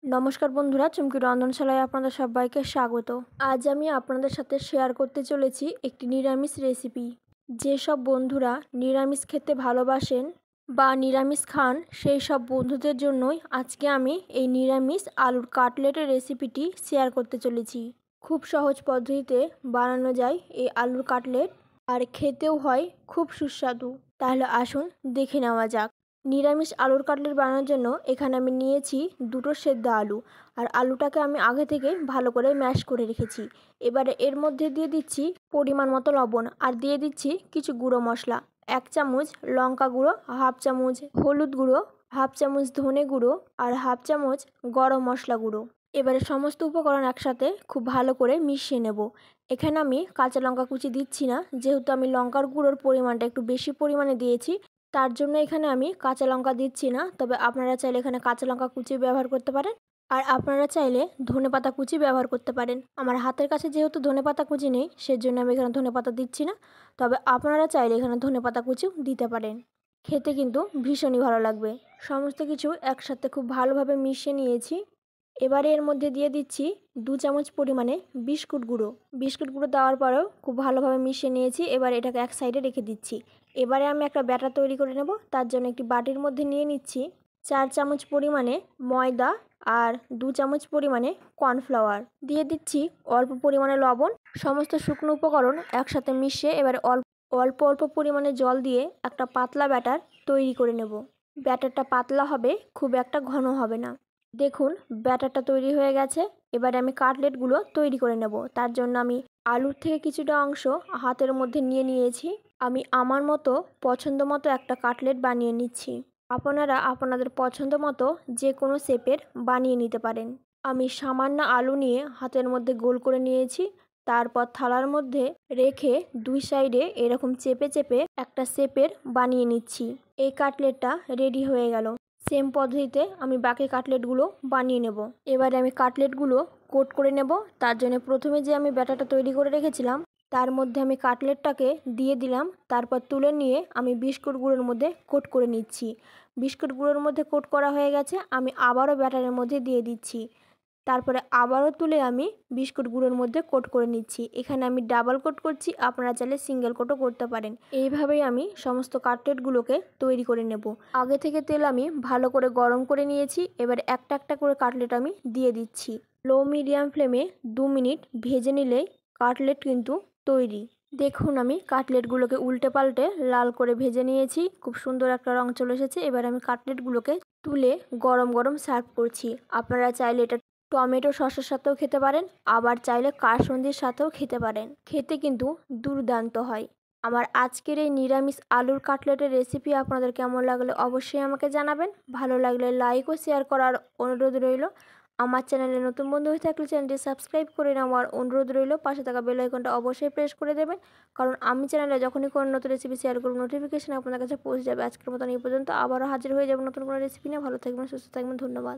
নমস্কার বন্ধুরা, চুমকি রন্ধনশালায় আপনাদের সবাইকে স্বাগত। আজ আমি আপনাদের সাথে শেয়ার করতে চলেছি একটি নিরামিষ রেসিপি। যেসব বন্ধুরা নিরামিষ খেতে ভালোবাসেন বা নিরামিষ খান, সেই সব বন্ধুদের জন্যই আজকে আমি এই নিরামিষ আলুর কাটলেটের রেসিপিটি শেয়ার করতে চলেছি। খুব সহজ পদ্ধতিতে বানানো যায় এই আলুর কাটলেট, আর খেতেও হয় খুব সুস্বাদু। তাহলে আসুন দেখে নেওয়া যাক। নিরামিষ আলুর কাটলেট বানানোর জন্য এখানে আমি নিয়েছি দুটো সেদ্ধ আলু, আর আলুটাকে আমি আগে থেকে ভালো করে ম্যাশ করে রেখেছি। এবারে এর মধ্যে দিয়ে দিচ্ছি পরিমাণ মতো লবণ, আর দিয়ে দিচ্ছি কিছু গুঁড়ো মশলা। 1 চামচ লঙ্কা গুঁড়ো, 1/2 চামচ হলুদ গুঁড়ো, 1/2 চামচ ধনে গুঁড়ো, আর 1/2 চামচ গরম মশলা গুঁড়ো। এবারে সমস্ত উপকরণ একসাথে খুব ভালো করে মিশিয়ে নেব। এখানে আমি কাঁচা লঙ্কা কুচি দিচ্ছি না, যেহেতু আমি লঙ্কার গুঁড়োর পরিমাণটা একটু বেশি পরিমাণে দিয়েছি, তার জন্য এখানে আমি কাঁচা লঙ্কা দিচ্ছি না। তবে আপনারা চাইলে এখানে কাঁচা লঙ্কা কুচি ব্যবহার করতে পারেন, আর আপনারা চাইলে ধনেপাতা কুচি ব্যবহার করতে পারেন। আমার হাতের কাছে যেহেতু ধনেপাতা কুচি নেই, সেজন্য আমি এখানে ধনেপাতা দিচ্ছি না। তবে আপনারা চাইলে এখানে ধনেপাতা কুচিও দিতে পারেন। খেতে কিন্তু ভীষণই ভালো লাগবে। সমস্ত কিছু একসাথে খুব ভালোভাবে মিশিয়ে নিয়েছি। এবারে এর মধ্যে দিয়ে দিচ্ছি 2 চামচ পরিমাণে বিস্কুট গুঁড়ো। বিস্কুট গুঁড়ো দেওয়ার পরেও খুব ভালোভাবে মিশিয়ে নিয়েছি। এবার এটাকে এক সাইডে রেখে দিচ্ছি। এবারে আমি একটা ব্যাটার তৈরি করে নেব। তার জন্য একটি বাটির মধ্যে নিয়ে নিচ্ছি 4 চামচ পরিমাণে ময়দা আর 2 চামচ পরিমাণে কর্নফ্লাওয়ার। দিয়ে দিচ্ছি অল্প পরিমাণে লবণ। সমস্ত শুকনো উপকরণ একসাথে মিশিয়ে এবারে অল্প অল্প পরিমাণে জল দিয়ে একটা পাতলা ব্যাটার তৈরি করে নেব। ব্যাটারটা পাতলা হবে, খুব একটা ঘন হবে না। দেখুন ব্যাটারটা তৈরি হয়ে গেছে। এবারে আমি কাটলেটগুলো তৈরি করে নেব। তার জন্য আমি আলুর থেকে কিছুটা অংশ হাতের মধ্যে নিয়ে নিয়েছি। আমি আমার মতো পছন্দ মতো একটা কাটলেট বানিয়ে নিচ্ছি। আপনারা আপনাদের পছন্দ মতো যে কোনো শেপের বানিয়ে নিতে পারেন। আমি সামান্য আলু নিয়ে হাতের মধ্যে গোল করে নিয়েছি। তারপর থালার মধ্যে রেখে দুই সাইডে এরকম চেপে চেপে একটা শেপের বানিয়ে নিচ্ছি। এই কাটলেটটা রেডি হয়ে গেল। সেম পদ্ধতিতে আমি বাকি কাটলেটগুলো বানিয়ে নেব। এবারে আমি কাটলেটগুলো কোট করে নেব। তার জন্য প্রথমে যে আমি ব্যাটারটা তৈরি করে রেখেছিলাম, তার মধ্যে আমি কাটলেটটাকে দিয়ে দিলাম। তারপর তুলে নিয়ে আমি বিস্কুট গুঁড়োর মধ্যে কোট করে নিচ্ছি। বিস্কুট গুঁড়োর মধ্যে কোট করা হয়ে গেছে, আমি আবারও ব্যাটারের মধ্যে দিয়ে দিচ্ছি। তারপরে আবারও তুলে আমি বিস্কুট গুঁড়োর মধ্যে কোট করে নিচ্ছি। এখানে আমি ডাবল কোট করছি, আপনারা চাইলে সিঙ্গেল কোটও করতে পারেন। এইভাবেই আমি সমস্ত কাটলেটগুলোকে তৈরি করে নেব। আগে থেকে তেল আমি ভালো করে গরম করে নিয়েছি। এবার একটা একটা করে কাটলেট আমি দিয়ে দিচ্ছি। লো মিডিয়াম ফ্লেমে 2 মিনিট ভেজে নিলেই কাটলেট কিন্তু তৈরি। দেখুন আমি কাটলেটগুলোকে উল্টে পাল্টে লাল করে ভেজে নিয়েছি। খুব সুন্দর একটা রং চলে এসেছে। এবার আমি কাটলেটগুলোকে তুলে গরম গরম সার্ভ করছি। আপনারা চাইলে এটা টমেটো সসের সাথেও খেতে পারেন, আবার চাইলে কাসুন্দির সাথেও খেতে পারেন। খেতে কিন্তু দুর্দান্ত হয়। আমার আজকের এই নিরামিষ আলুর কাটলেটের রেসিপি আপনাদের কেমন লাগলে অবশ্যই আমাকে জানাবেন। ভালো লাগলে লাইক ও শেয়ার করার অনুরোধ রইল। আমার চ্যানেলে নতুন বন্ধু হয়ে থাকলে চ্যানেলটি সাবস্ক্রাইব করে নেওয়ার অনুরোধ রইল। পাশে থাকা বেল আইকনটা অবশ্যই প্রেস করে দেবেন, কারণ আমি চ্যানেলে যখনই কোনো নতুন রেসিপি শেয়ার করব নোটিফিকেশন আপনাদের কাছে পৌঁছে যাবে। আজকের মতন এই পর্যন্ত। আবারও হাজির হয়ে যাব নতুন কোনো রেসিপি নিয়ে। ভালো থাকবেন, সুস্থ থাকবেন। ধন্যবাদ।